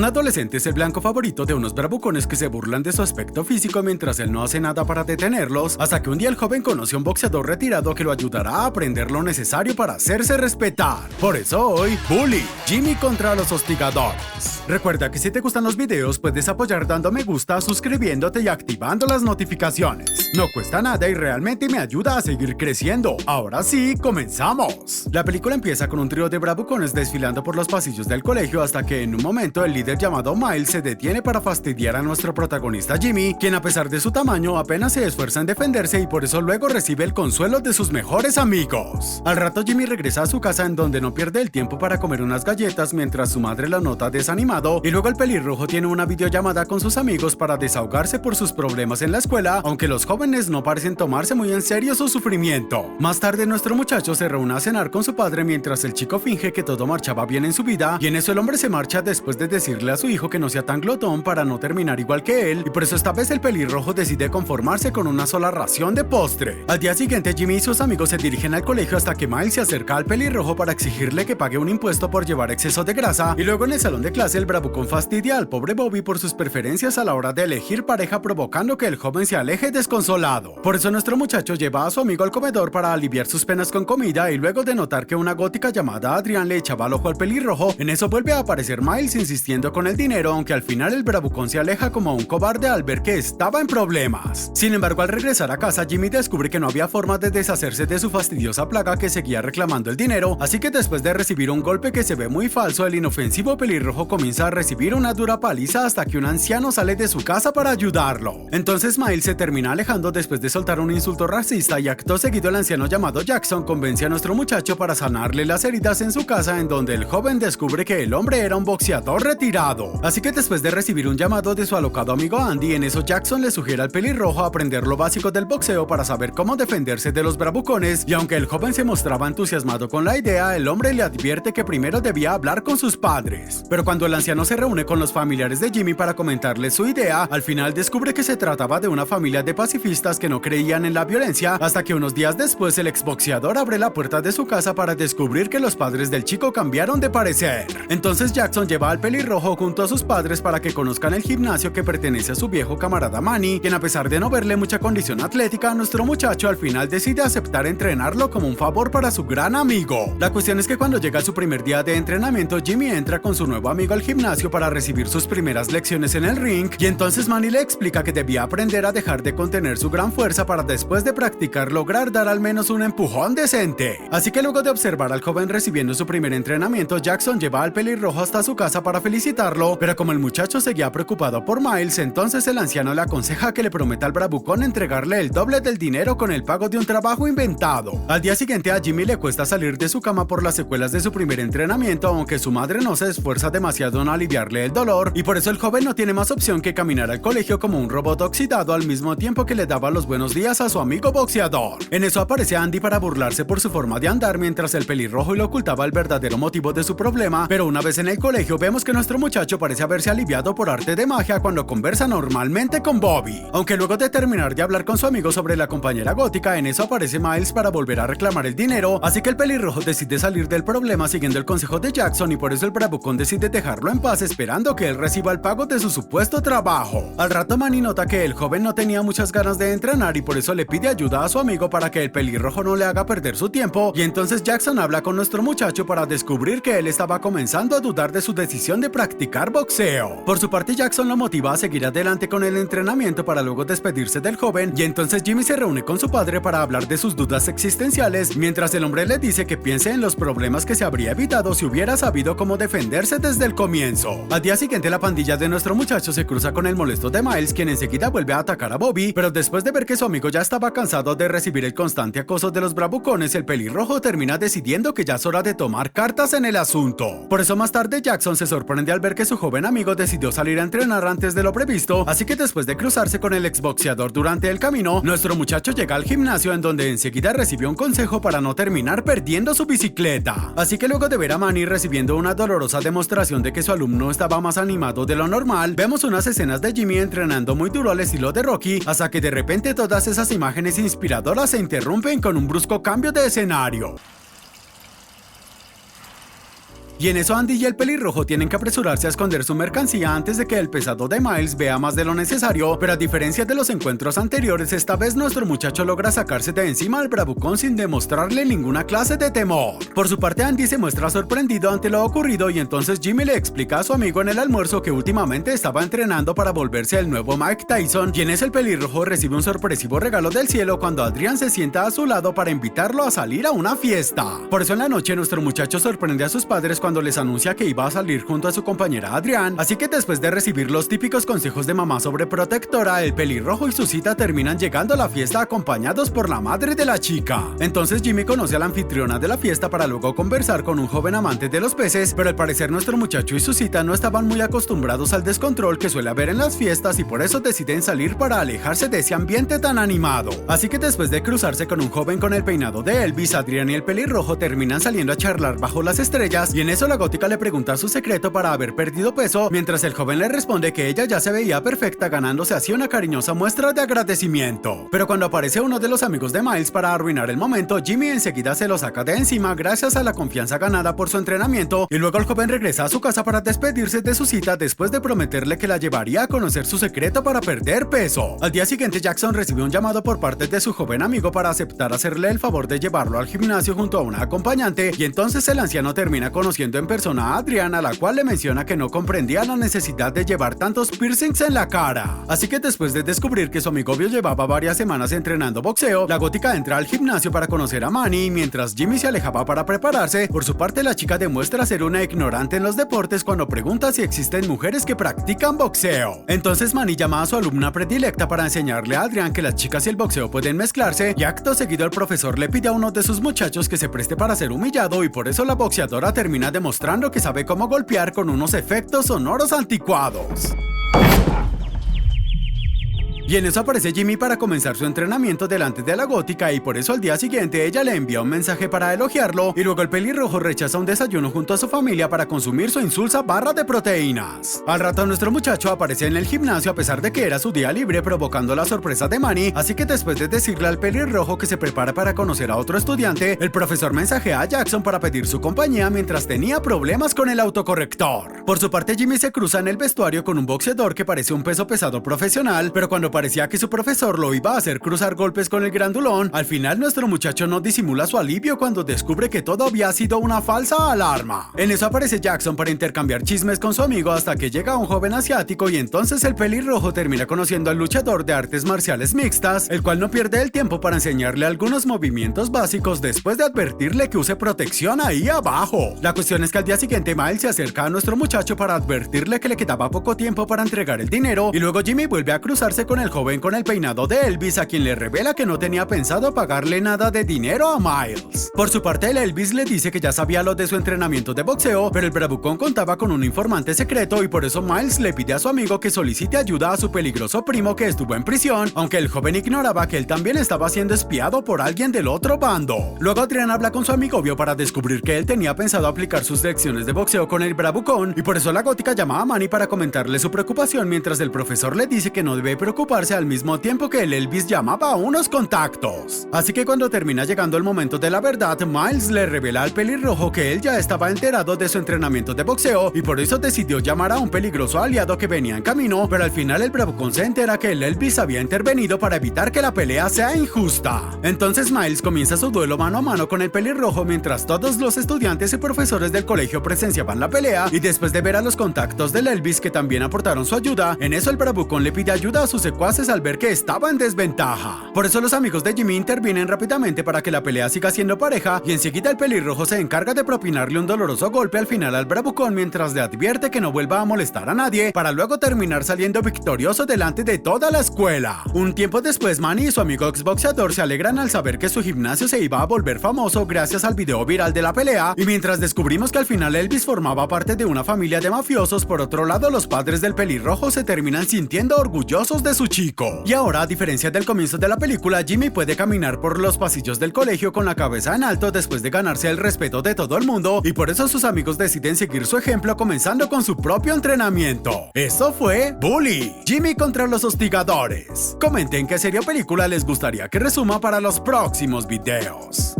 Un adolescente es el blanco favorito de unos bravucones que se burlan de su aspecto físico mientras él no hace nada para detenerlos, hasta que un día el joven conoce a un boxeador retirado que lo ayudará a aprender lo necesario para hacerse respetar. Por eso hoy, Bully, Jimmy contra los hostigadores. Recuerda que si te gustan los videos puedes apoyar dando me gusta, suscribiéndote y activando las notificaciones. No cuesta nada y realmente me ayuda a seguir creciendo. Ahora sí, comenzamos. La película empieza con un trío de bravucones desfilando por los pasillos del colegio hasta que en un momento el líder llamado Miles se detiene para fastidiar a nuestro protagonista Jimmy, quien a pesar de su tamaño apenas se esfuerza en defenderse y por eso luego recibe el consuelo de sus mejores amigos. Al rato Jimmy regresa a su casa en donde no pierde el tiempo para comer unas galletas mientras su madre lo nota desanimado, y luego el pelirrojo tiene una videollamada con sus amigos para desahogarse por sus problemas en la escuela, aunque los jóvenes no parecen tomarse muy en serio su sufrimiento. Más tarde nuestro muchacho se reúne a cenar con su padre mientras el chico finge que todo marchaba bien en su vida, y en eso el hombre se marcha después de decirle a su hijo que no sea tan glotón para no terminar igual que él, y por eso esta vez el pelirrojo decide conformarse con una sola ración de postre. Al día siguiente Jimmy y sus amigos se dirigen al colegio hasta que Miles se acerca al pelirrojo para exigirle que pague un impuesto por llevar exceso de grasa, y luego en el salón de clase el bravucón fastidia al pobre Bobby por sus preferencias a la hora de elegir pareja, provocando que el joven se aleje desconsolado. Por eso nuestro muchacho lleva a su amigo al comedor para aliviar sus penas con comida, y luego de notar que una gótica llamada Adrián le echaba el ojo al pelirrojo, en eso vuelve a aparecer Miles insistiendo con el dinero, aunque al final el bravucón se aleja como un cobarde al ver que estaba en problemas. Sin embargo, al regresar a casa Jimmy descubre que no había forma de deshacerse de su fastidiosa plaga que seguía reclamando el dinero, así que después de recibir un golpe que se ve muy falso, el inofensivo pelirrojo comienza a recibir una dura paliza hasta que un anciano sale de su casa para ayudarlo. Entonces Miles se termina alejando después de soltar un insulto racista, y acto seguido el anciano llamado Jackson convence a nuestro muchacho para sanarle las heridas en su casa, en donde el joven descubre que el hombre era un boxeador retirado. Así que después de recibir un llamado de su alocado amigo Andy, en eso Jackson le sugiere al pelirrojo aprender lo básico del boxeo para saber cómo defenderse de los bravucones, y aunque el joven se mostraba entusiasmado con la idea, el hombre le advierte que primero debía hablar con sus padres. Pero cuando el anciano se reúne con los familiares de Jimmy para comentarles su idea, al final descubre que se trataba de una familia de pacifistas que no creían en la violencia, hasta que unos días después el exboxeador abre la puerta de su casa para descubrir que los padres del chico cambiaron de parecer. Entonces Jackson lleva al pelirrojo junto a sus padres para que conozcan el gimnasio que pertenece a su viejo camarada Manny, quien a pesar de no verle mucha condición atlética, nuestro muchacho al final decide aceptar entrenarlo como un favor para su gran amigo. La cuestión es que cuando llega su primer día de entrenamiento, Jimmy entra con su nuevo amigo al gimnasio para recibir sus primeras lecciones en el ring, y entonces Manny le explica que debía aprender a dejar de contener su gran fuerza para después de practicar lograr dar al menos un empujón decente. Así que luego de observar al joven recibiendo su primer entrenamiento, Jackson lleva al pelirrojo hasta su casa para felicitarlo, pero como el muchacho seguía preocupado por Miles, entonces el anciano le aconseja que le prometa al bravucón entregarle el doble del dinero con el pago de un trabajo inventado. Al día siguiente a Jimmy le cuesta salir de su cama por las secuelas de su primer entrenamiento, aunque su madre no se esfuerza demasiado en aliviarle el dolor, y por eso el joven no tiene más opción que caminar al colegio como un robot oxidado al mismo tiempo que le daba los buenos días a su amigo boxeador. En eso aparece Andy para burlarse por su forma de andar mientras el pelirrojo le ocultaba el verdadero motivo de su problema, pero una vez en el colegio vemos que nuestro muchacho parece haberse aliviado por arte de magia cuando conversa normalmente con Bobby. Aunque luego de terminar de hablar con su amigo sobre la compañera gótica, en eso aparece Miles para volver a reclamar el dinero, así que el pelirrojo decide salir del problema siguiendo el consejo de Jackson, y por eso el bravucón decide dejarlo en paz esperando que él reciba el pago de su supuesto trabajo. Al rato Manny nota que el joven no tenía muchas ganas de entrenar y por eso le pide ayuda a su amigo para que el pelirrojo no le haga perder su tiempo, y entonces Jackson habla con nuestro muchacho para descubrir que él estaba comenzando a dudar de su decisión de practicar boxeo. Por su parte Jackson lo motiva a seguir adelante con el entrenamiento para luego despedirse del joven, y entonces Jimmy se reúne con su padre para hablar de sus dudas existenciales, mientras el hombre le dice que piense en los problemas que se habría evitado si hubiera sabido cómo defenderse desde el comienzo. Al día siguiente la pandilla de nuestro muchacho se cruza con el molesto de Miles, quien enseguida vuelve a atacar a Bobby, pero después de ver que su amigo ya estaba cansado de recibir el constante acoso de los bravucones, el pelirrojo termina decidiendo que ya es hora de tomar cartas en el asunto. Por eso más tarde Jackson se sorprende al ver que su joven amigo decidió salir a entrenar antes de lo previsto, así que después de cruzarse con el exboxeador durante el camino, nuestro muchacho llega al gimnasio en donde enseguida recibió un consejo para no terminar perdiendo su bicicleta. Así que luego de ver a Manny recibiendo una dolorosa demostración de que su alumno estaba más animado de lo normal, vemos unas escenas de Jimmy entrenando muy duro al estilo de Rocky, hasta que de repente todas esas imágenes inspiradoras se interrumpen con un brusco cambio de escenario. Y en eso Andy y el pelirrojo tienen que apresurarse a esconder su mercancía antes de que el pesado de Miles vea más de lo necesario, pero a diferencia de los encuentros anteriores, esta vez nuestro muchacho logra sacarse de encima al bravucón sin demostrarle ninguna clase de temor. Por su parte, Andy se muestra sorprendido ante lo ocurrido y entonces Jimmy le explica a su amigo en el almuerzo que últimamente estaba entrenando para volverse el nuevo Mike Tyson, y en eso el pelirrojo recibe un sorpresivo regalo del cielo cuando Adrian se sienta a su lado para invitarlo a salir a una fiesta. Por eso en la noche nuestro muchacho sorprende a sus padres cuando les anuncia que iba a salir junto a su compañera Adrian, así que después de recibir los típicos consejos de mamá sobre protectora, el pelirrojo y su cita terminan llegando a la fiesta acompañados por la madre de la chica. Entonces Jimmy conoce a la anfitriona de la fiesta para luego conversar con un joven amante de los peces, pero al parecer nuestro muchacho y su cita no estaban muy acostumbrados al descontrol que suele haber en las fiestas y por eso deciden salir para alejarse de ese ambiente tan animado. Así que después de cruzarse con un joven con el peinado de Elvis, Adrian y el pelirrojo terminan saliendo a charlar bajo las estrellas y en eso la gótica le pregunta su secreto para haber perdido peso, mientras el joven le responde que ella ya se veía perfecta, ganándose así una cariñosa muestra de agradecimiento. Pero cuando aparece uno de los amigos de Miles para arruinar el momento, Jimmy enseguida se lo saca de encima gracias a la confianza ganada por su entrenamiento y luego el joven regresa a su casa para despedirse de su cita después de prometerle que la llevaría a conocer su secreto para perder peso. Al día siguiente, Jackson recibe un llamado por parte de su joven amigo para aceptar hacerle el favor de llevarlo al gimnasio junto a una acompañante, y entonces el anciano termina conociendo en persona a Adrian, a la cual le menciona que no comprendía la necesidad de llevar tantos piercings en la cara. Así que después de descubrir que su amigo llevaba varias semanas entrenando boxeo, la gótica entra al gimnasio para conocer a Manny, y mientras Jimmy se alejaba para prepararse, por su parte la chica demuestra ser una ignorante en los deportes cuando pregunta si existen mujeres que practican boxeo. Entonces Manny llama a su alumna predilecta para enseñarle a Adrian que las chicas y el boxeo pueden mezclarse, y acto seguido el profesor le pide a uno de sus muchachos que se preste para ser humillado, y por eso la boxeadora termina demostrando que sabe cómo golpear con unos efectos sonoros anticuados. Y en eso aparece Jimmy para comenzar su entrenamiento delante de la gótica, y por eso al día siguiente ella le envía un mensaje para elogiarlo, y luego el pelirrojo rechaza un desayuno junto a su familia para consumir su insulsa barra de proteínas. Al rato nuestro muchacho aparece en el gimnasio a pesar de que era su día libre, provocando la sorpresa de Manny, así que después de decirle al pelirrojo que se prepara para conocer a otro estudiante, el profesor mensajea a Jackson para pedir su compañía mientras tenía problemas con el autocorrector. Por su parte, Jimmy se cruza en el vestuario con un boxeador que parece un peso pesado profesional, pero cuando parecía que su profesor lo iba a hacer cruzar golpes con el grandulón, al final nuestro muchacho no disimula su alivio cuando descubre que todo había sido una falsa alarma. En eso aparece Jackson para intercambiar chismes con su amigo hasta que llega un joven asiático, y entonces el pelirrojo termina conociendo al luchador de artes marciales mixtas, el cual no pierde el tiempo para enseñarle algunos movimientos básicos después de advertirle que use protección ahí abajo. La cuestión es que al día siguiente Miles se acerca a nuestro muchacho para advertirle que le quedaba poco tiempo para entregar el dinero, y luego Jimmy vuelve a cruzarse con el joven con el peinado de Elvis, a quien le revela que no tenía pensado pagarle nada de dinero a Miles. Por su parte, el Elvis le dice que ya sabía lo de su entrenamiento de boxeo, pero el bravucón contaba con un informante secreto, y por eso Miles le pide a su amigo que solicite ayuda a su peligroso primo que estuvo en prisión, aunque el joven ignoraba que él también estaba siendo espiado por alguien del otro bando. Luego Adrian habla con su amigo obvio para descubrir que él tenía pensado aplicar sus lecciones de boxeo con el bravucón, y por eso la gótica llama a Manny para comentarle su preocupación, mientras el profesor le dice que no debe preocuparse al mismo tiempo que el Elvis llamaba a unos contactos. Así que cuando termina llegando el momento de la verdad, Miles le revela al pelirrojo que él ya estaba enterado de su entrenamiento de boxeo y por eso decidió llamar a un peligroso aliado que venía en camino, pero al final el bravucón se entera que el Elvis había intervenido para evitar que la pelea sea injusta. Entonces Miles comienza su duelo mano a mano con el pelirrojo mientras todos los estudiantes y profesores del colegio presenciaban la pelea, y después de ver a los contactos del Elvis que también aportaron su ayuda, en eso el bravucón le pide ayuda a sus secuaces al ver que estaba en desventaja. Por eso los amigos de Jimmy intervienen rápidamente para que la pelea siga siendo pareja, y enseguida el pelirrojo se encarga de propinarle un doloroso golpe al final al bravucón mientras le advierte que no vuelva a molestar a nadie, para luego terminar saliendo victorioso delante de toda la escuela. Un tiempo después, Manny y su amigo exboxeador se alegran al saber que su gimnasio se iba a volver famoso gracias al video viral de la pelea, y mientras descubrimos que al final Elvis formaba parte de una familia de mafiosos, por otro lado los padres del pelirrojo se terminan sintiendo orgullosos de su chico. Y ahora, a diferencia del comienzo de la película, Jimmy puede caminar por los pasillos del colegio con la cabeza en alto después de ganarse el respeto de todo el mundo, y por eso sus amigos deciden seguir su ejemplo comenzando con su propio entrenamiento. Esto fue Bully, Jimmy contra los hostigadores. Comenten qué serie o película les gustaría que resuma para los próximos videos.